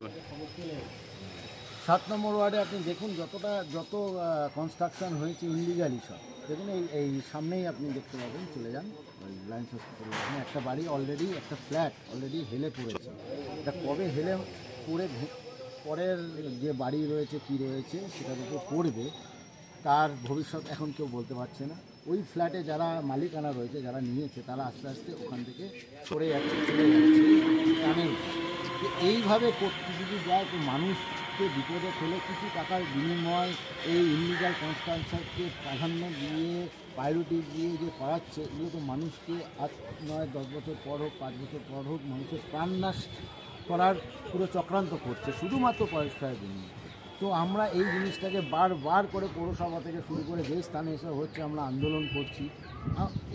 7 নম্বর ওয়ার্ডে আপনি দেখুন যত কনস্ট্রাকশন হয়েছে ইনলিগালি সব দেখুন। এই সামনেই আপনি দেখতে পাবেন, চলে যান ওই লাইন্স হসপিটালের ওখানে একটা বাড়ি অলরেডি, একটা ফ্ল্যাট অলরেডি হেলে পড়েছে। এটা কবে হেলে পড়ে পরের যে বাড়ি রয়েছে কি রয়েছে সেটার উপর পড়বে তার ভবিষ্যৎ এখন কেউ বলতে পারছে না। ওই ফ্ল্যাটে যারা মালিকানা রয়েছে, যারা নিয়েছে, তারা আস্তে আস্তে ওখান থেকে সরে যাচ্ছে, চলে যাচ্ছে টানেল। এইভাবে করতে যদি যায় তো মানুষকে বিপদে ফেলে কিছু টাকার বিনিময় এই ইনলিগাল কনস্ট্রাকশনকে প্রাধান্য দিয়ে প্রায়োরিটি দিয়ে যে করাচ্ছে, এগুলো তো মানুষকে 8, 9, 10 বছর পর হোক, 5 বছর পর হোক, মানুষের প্রাণনাশ করার পুরো চক্রান্ত করছে শুধুমাত্র পয়সার বিনিময়ে। তো আমরা এই জিনিসটাকে বারবার করে পৌরসভা থেকে শুরু করে যে স্থানে এসে হচ্ছে আমরা আন্দোলন করছি।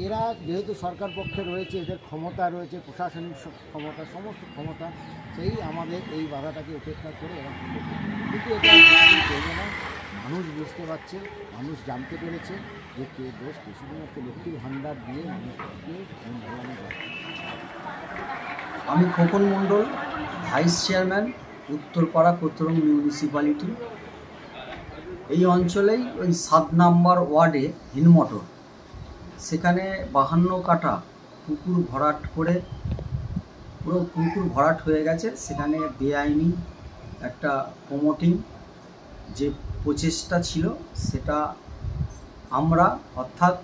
এরা যেহেতু সরকার পক্ষে রয়েছে, এদের ক্ষমতা রয়েছে, প্রশাসনিক ক্ষমতা, সমস্ত ক্ষমতা, সেই আমাদের এই বাধাটাকে উপেক্ষা করে এরা কিন্তু এটা চলবে না। মানুষ বুঝতে পারছে, মানুষ জানতে পেরেছে যে কে দোষ, শুধুমাত্র লক্ষ্মীর ভাণ্ডার দিয়ে মানুষকে ভালো যায়। আমি Khokan Mondal, vice chairman, Uttarpara Kotrung municipality. এই অঞ্চলেই ওই 7 নম্বর ওয়ার্ডে হিনমটর, সেখানে 52 কাঠা পুকুর ভরাট করে পুরো পুকুর ভরাট হয়ে গেছে। সেখানে বেআইনি একটা প্রমোটিং যে প্রচেষ্টা ছিল সেটা আমরা, অর্থাৎ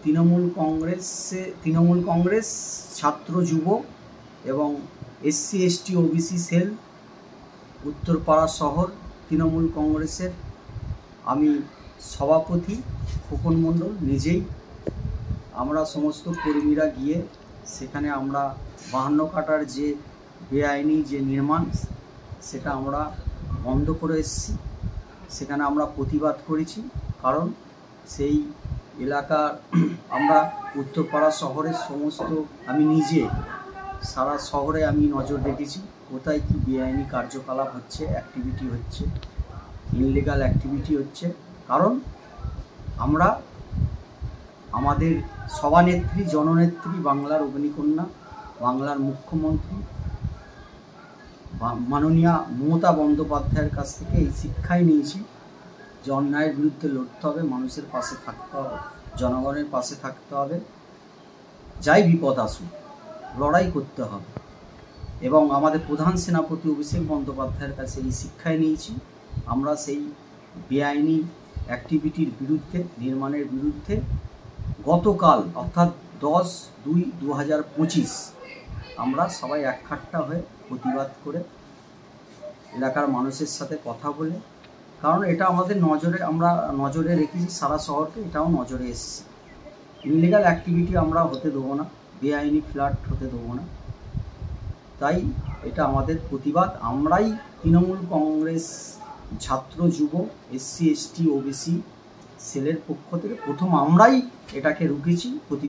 তৃণমূল কংগ্রেস, ছাত্র যুব এবং SC ST OBC cell, Uttarpara শহর তৃণমূল কংগ্রেসের আমি সভাপতি খোকন মণ্ডল নিজেই, আমরা সমস্ত কর্মীরা গিয়ে সেখানে আমরা 52 কাঠার যে বেআইনি যে নির্মাণ সেটা আমরা বন্ধ করে এসেছি। সেখানে আমরা প্রতিবাদ করেছি, কারণ সেই এলাকার আমরা উত্তরপাড়া শহরের সমস্ত, আমি নিজে সারা শহরে আমি নজর রেখেছি কোথায় কি বেআইনি কার্যকলাপ হচ্ছে, অ্যাক্টিভিটি হচ্ছে, ইনলিগাল অ্যাক্টিভিটি হচ্ছে। কারণ আমরা আমাদের সভানেত্রী, জননেত্রী, বাংলার অগ্নিকন্যা, বাংলার মুখ্যমন্ত্রী মাননীয়া মমতা বন্দ্যোপাধ্যায়ের কাছ থেকে এই শিক্ষাই নিয়েছি যে অন্যায়ের বিরুদ্ধে লড়তে হবে, মানুষের পাশে থাকতে হবে, জনগণের পাশে থাকতে হবে, যাই বিপদ আসুক লড়াই করতে হবে। এবং আমাদের প্রধান সেনাপতি অভিষেক বন্দ্যোপাধ্যায়ের কাছে এই শিক্ষাই নিয়েছি। আমরা সেই বেআইনি অ্যাক্টিভিটির বিরুদ্ধে, নির্মাণের বিরুদ্ধে গতকাল অর্থাৎ 10/2/2025 আমরা সবাই একখাট্টা হয়ে প্রতিবাদ করে এলাকার মানুষের সাথে কথা বলে, কারণ এটা আমাদের নজরে, আমরা নজরে রেখেছি সারা শহরকে, এটাও নজরে এসেছে। ইনলিগাল অ্যাক্টিভিটি আমরা হতে দেবো না, বেআইনি ফ্ল্যাট হতে দেবো না। তাই এটা আমাদের প্রতিবাদ। আমরাই তৃণমূল কংগ্রেস, ছাত্র যুব, SC ST OBC সেলের পক্ষ থেকে প্রথম আমরাই এটাকে রুখেছি।